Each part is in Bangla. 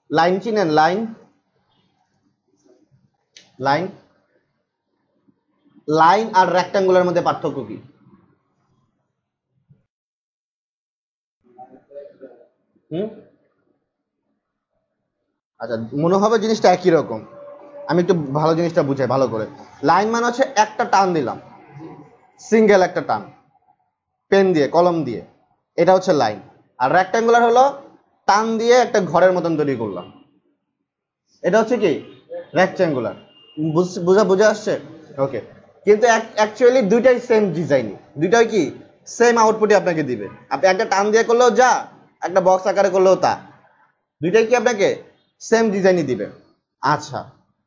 লাইন চিনেন? লাইন লাইন লাইন আর রেক্ট্যাঙ্গুলার মধ্যে পার্থক্য কি? হুম, আচ্ছা, মনে হবে জিনিসটা একই রকম। আমি একটু ভালো জিনিসটা বুঝাই ভালো করে। লাইন মানে হচ্ছে একটা টান দিলাম, সিঙ্গেল একটা টান, পেন দিয়ে কলম দিয়ে, এটা হচ্ছে লাইন। আর রেক্ট্যাঙ্গুলার হলো টান দিয়ে একটা ঘরের মতন তৈরি করলাম, এটা হচ্ছে কি রেক্ট্যাঙ্গুলার। বুঝা বুঝা আসছে? ওকে। কিন্তু অ্যাকচুয়ালি দুইটাই সেম ডিজাইন, দুইটাই কি সেম আউটপুটই আপনাকে দিবে। আপনি একটা টান দিয়ে করলেও যা, একটা বক্স আকারে করলেও তা, দুইটাই কি আপনাকে সেম ডিজাইনই দিবে। আচ্ছা,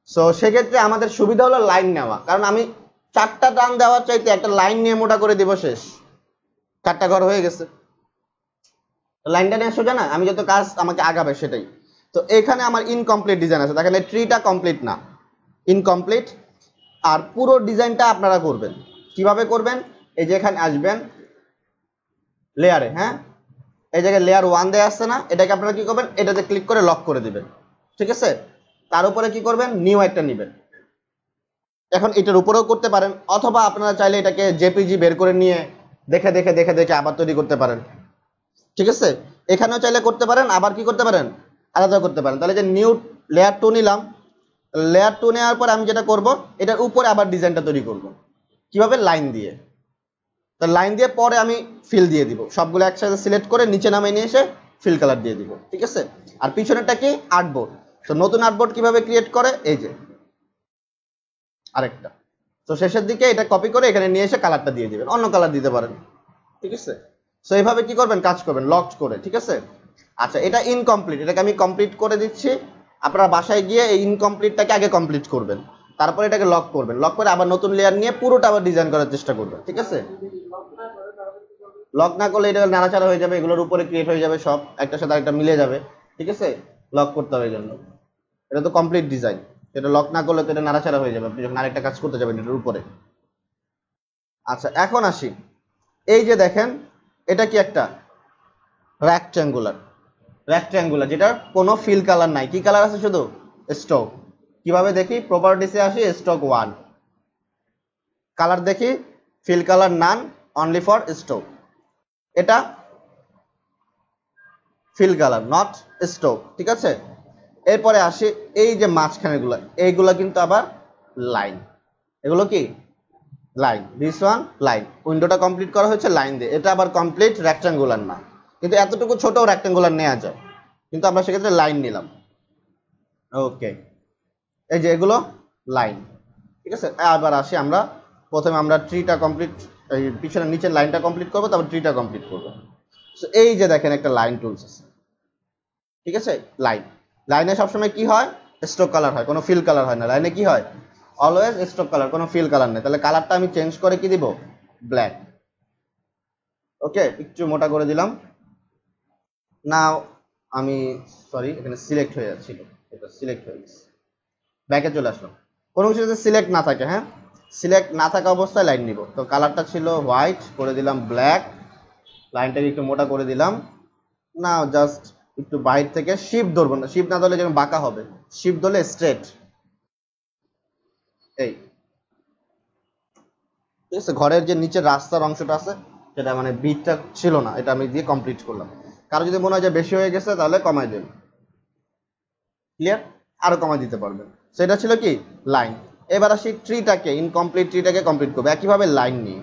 সো সেক্ষেত্রে আমাদের সুবিধা হলো লাইন নেওয়া, কারণ আমি চারটা টান দেওয়ার চাইতে একটা লাইন নিয়ে মোটা করে দিব, শেষ, চারটা ঘর হয়ে গেছে। লাইনটা নিয়ে সোজা না, আমি যত কাজ আমাকে আগাবে সেটাই। তো এখানে আমার ইনকমপ্লিট ডিজাইন আছে, দেখেন এই ট্রিটা কমপ্লিট না, ইনকমপ্লিট। আর পুরো ডিজাইনটা আপনারা করবেন কিভাবে করবেন? এই যে এখানে আসবেন লেয়ারে, হ্যাঁ, এই জায়গায় লেয়ার 1 দেয়া আসছে না, এটাকে আপনারা কি করবেন, এটাতে ক্লিক করে লক করে দিবেন, ঠিক আছে? তার উপরে কি করবেন, নিউ একটা নেবেন। এখন এটার উপরেও করতে পারেন, অথবা আপনারা চাইলে এটাকে জেপিজি বের করে নিয়ে দেখে দেখে দেখে দেখে আবার তৈরি করতে পারেন, ঠিক আছে? এখানেও চাইলে করতে পারেন, আবার কি করতে পারেন, আলাদা করতে পারেন। তাহলে যে নিউ লেয়ার 2 নিলাম, লেয়ার 2 নেওয়ার পর আমি যেটা করব, এটার উপরে আবার ডিজাইনটা তৈরি করব কিভাবে, লাইন দিয়ে। তো লাইন দিয়ে পরে আমি ফিল দিয়ে দিব, সবগুলো একসাথে সিলেক্ট করে নিচে নামিয়ে নিয়ে এসে ফিল কালার দিয়ে দিব, ঠিক আছে? আর পিছনেরটা কি, আর্টবোর্ড। তো নতুন আর্টবোর্ড কিভাবে ক্রিয়েট করে, এই যে আরেকটা। তো শেষের দিকে এটা কপি করে এখানে নিয়ে এসে কালারটা দিয়ে দিবেন, অন্য কালার দিতে পারেন, ঠিক আছে? সো এইভাবে কি করবেন, কাজ করবেন লক করে, ঠিক আছে? আচ্ছা, এটা ইনকমপ্লিট, এটাকে আমি কমপ্লিট করে দিচ্ছি। আপনারা বাসায় গিয়ে এই ইনকমপ্লিটটাকে আগে কমপ্লিট করবেন, তারপরে এটাকে লক করবেন, লক করে আবার নতুন লেয়ার নিয়ে পুরোটা আবার ডিজাইন করার চেষ্টা করবেন, ঠিক আছে? লক না করলে এটা নাড়াচাড়া হয়ে যাবে, এগুলোর উপরে ক্রিয়েট হয়ে যাবে, সব একটার সাথে আরেকটা মিলে যাবে, ঠিক আছে? লক করতে হবে এই জন্য, এটা তো কমপ্লিট ডিজাইন, এটা লক না করলে তো এটা নাড়াচাড়া হয়ে যাবে আপনি যখন আরেকটা কাজ করতে যাবেন এটার উপরে। আচ্ছা, এখন আসি, এই যে দেখেন, এটা কি একটা রেক্ট্যাঙ্গুলার, রেক্ট্যাঙ্গুলার যেটার কোনো ফিল কালার নাই, কি কালার আছে শুধু স্ট্রোক। কিভাবে দেখি, প্রপার্টিসে আসি, স্ট্রোক 1, কালার দেখি, fill colour none, only for stroke. এটা ফিল কালার নট স্ট্রোক, ঠিক আছে? এরপরে আসি, এই যে মাঝখানেগুলো, এইগুলা কিন্তু আবার লাইন, এগুলো কি লাইন, দিস ওয়ান লাইন। উইন্ডোটা কমপ্লিট করা হয়েছে লাইন দিয়ে, এটা আবার কমপ্লিট রেক্ট্যাঙ্গুলার না, কিন্তু এতটুকু ছোট রেক্ট্যাঙ্গুলার নেওয়া যায়, কিন্তু আমরা সেক্ষেত্রে লাইন নিলাম। ওকে, এই যে এগুলো লাইন, ঠিক আছে? আবার আসি আমরা, প্রথমে আমরা ট্রিটা কমপ্লিট, এই পিছনের নিচের লাইনটা কমপ্লিট করবো, তারপর ট্রিটা কমপ্লিট করবো। এই যে দেখেন একটা লাইন টুলস আছে, ঠিক আছে? লাইন, লাইনে সবসময় কি হয়, স্ট্রোক কালার হয়, কোনো ফিল কালার হয় না। লাইনে কি হয়, অলওয়েজ স্ট্রোক কালার, কোনো ফিল কালার নেই। তাহলে কালারটা আমি চেঞ্জ করে কি দিব, ব্ল্যাক। ওকে, একটু মোটা করে দিলাম। নাও আমি, সরি, এখানে সিলেক্ট হয়ে যাচ্ছিল, এটা সিলেক্ট হয়ে গেছে, ব্যাকে চলে আসলাম। কোনো কিছু যদি সিলেক্ট না থাকে, হ্যাঁ, সিলেক্ট না থাকা অবস্থায় লাইন নিব। তো কালারটা ছিল হোয়াইট, করে দিলাম ব্ল্যাক, লাইনটাকে একটু মোটা করে দিলাম। না, জাস্ট একটু বাইরে থেকে শিফট ধরবো না, শিফট না ধরলে যেন বাঁকা হবে, শিফট ধরলে স্ট্রেট, এই, ঠিক আছে? ঘরের যে নিচের রাস্তার অংশটা আছে, সেটা মানে বিটটা ছিল না, এটা আমি দিয়ে কমপ্লিট করলাম। কারো যদি মনে হয় যে বেশি হয়ে গেছে, তাহলে কমাই দেন, ক্লিয়ার, আরো কমাই দিতে পারবেন। সেটা ছিল কি লাইন। এবার আসি ট্রিটাকে, ইনকমপ্লিট ট্রিটাকে কমপ্লিট করবো একইভাবে লাইন নিয়ে।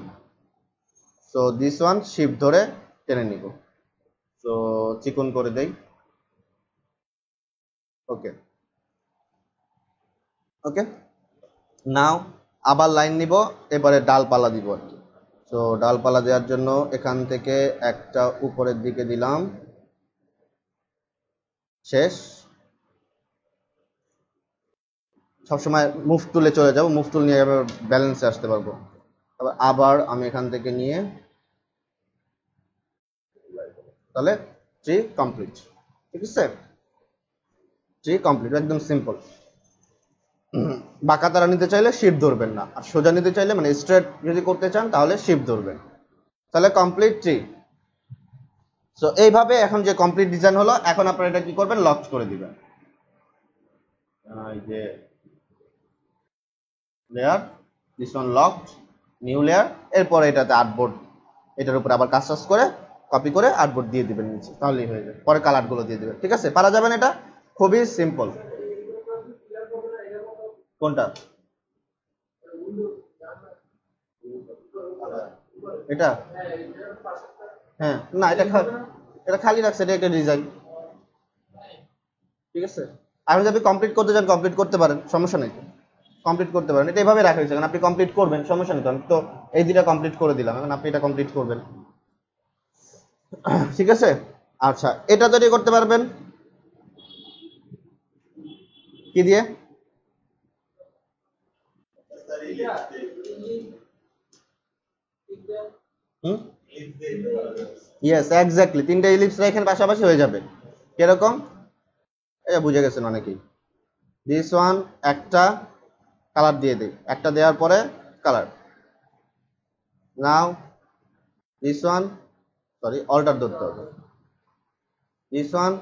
সো দিস ওয়ান শিফট ধরে টেনে নিব, তো চিকন করে দেই। ওকে, ওকে, নাও আবার লাইন নিব, এবারে ডালপালা দিব আর কি। তো ডালপালা দেওয়ার জন্য এখান থেকে একটা উপরের দিকে দিলাম, শেষ। সবসময় মুভ টুলে চলে যাব, মুভ টুল নিয়ে এবার ব্যালেন্সে আসতে পারবো। আবার আমি এখান থেকে নিয়ে, তাহলে ট্রি কমপ্লিট, ঠিক আছে? ট্রি কমপ্লিট, একদম সিম্পল। বাঁকা তারা নিতে চাইলে শিফট ধরবেন না, আর সোজা নিতে চাইলে মানে স্ট্রেট যদি করতে চান তাহলে শিফট ধরবেন, তাহলে কমপ্লিট ট্রি। সো এইভাবে এখন যে কমপ্লিট ডিজাইন হলো, এখন আপনারা এটা কি করবেন, লক করে দিবেন। এই যে layer, this one locked, new layer, এরপরে এটাতে আর্টবোর্ড, এটার উপর আবার কাজ করে কপি করে আর্টবোর্ড দিয়ে দিবেন নিচে, তাহলেই হয়ে যাবে। পরে কালার গুলো দিয়ে দিবেন, ঠিক আছে? পারা যাবেন, এটা খুবই সিম্পল। কোনটা? এটা? হ্যাঁ, না এটা এটা খালি রাখছে, এটা একটা ডিজাইন, ঠিক আছে? আপনি যদি কমপ্লিট করতে চান কমপ্লিট করতে পারেন, সমস্যা নেই, কমপ্লিট করতে পারেন। এটা এভাবে রাখা হয়েছে কারণ আপনি কমপ্লিট করবেন, সমস্যা নেই। তো আমি তো এই দুটা কমপ্লিট করে দিলাম, এখন আপনি এটা কমপ্লিট করবেন, ঠিক আছে? আচ্ছা, এটা তৈরি করতে পারবেন কি দিয়ে? হুম, ইয়েস এক্স্যাক্টলি, তিনটা ইলিপস রেখে পাশাপাশি হয়ে যাবে। কিরকম? এটা বুঝে গেছেন অনেকেই। দিস ওয়ান একটা কালার দিয়ে দিই, একটা দেওয়ার পরে colour, now this one, sorry অল্টার ধরতে হবে, দিস ওয়ান,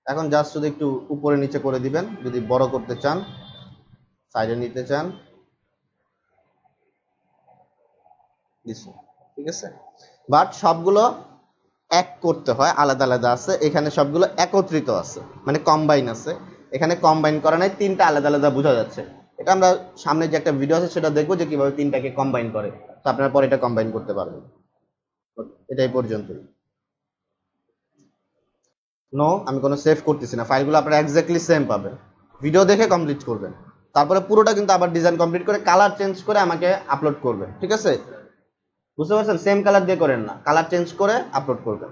এখন জাস্ট শুধু একটু উপরে নিচে করে দিবেন যদি বড় করতে চান, সাইডে নিতে চান, দিস ওয়ান, ঠিক আছে? বাট সবগুলো এক করতে হয়, আলাদা আলাদা আছে, এখানে সবগুলো একত্রিত আছে, মানে কম্বাইন আছে। এখানে কম্বাইন করা নাই, তিনটা আলাদা আলাদা বোঝা যাচ্ছে। এটা আমরা সামনে যে একটা ভিডিও আছে সেটা দেখবো যে কিভাবে তিনটাকে কম্বাইন করে, তো আপনারা পরে এটা কম্বাইন করতে পারবেন। এটাই পর্যন্তই। নো, আমি কোনো সেভ করতেছি না, ফাইলগুলো আপনারা এক্স্যাক্টলি সেম পাবেন। ভিডিও দেখে কমপ্লিট করবেন, তারপরে পুরোটা কিন্তু আবার ডিজাইন কমপ্লিট করে কালার চেঞ্জ করে আমাকে আপলোড করবেন, ঠিক আছে? বুঝতে পারছেন? সেম কালার দিয়ে করেন না, কালার চেঞ্জ করে আপলোড করবেন।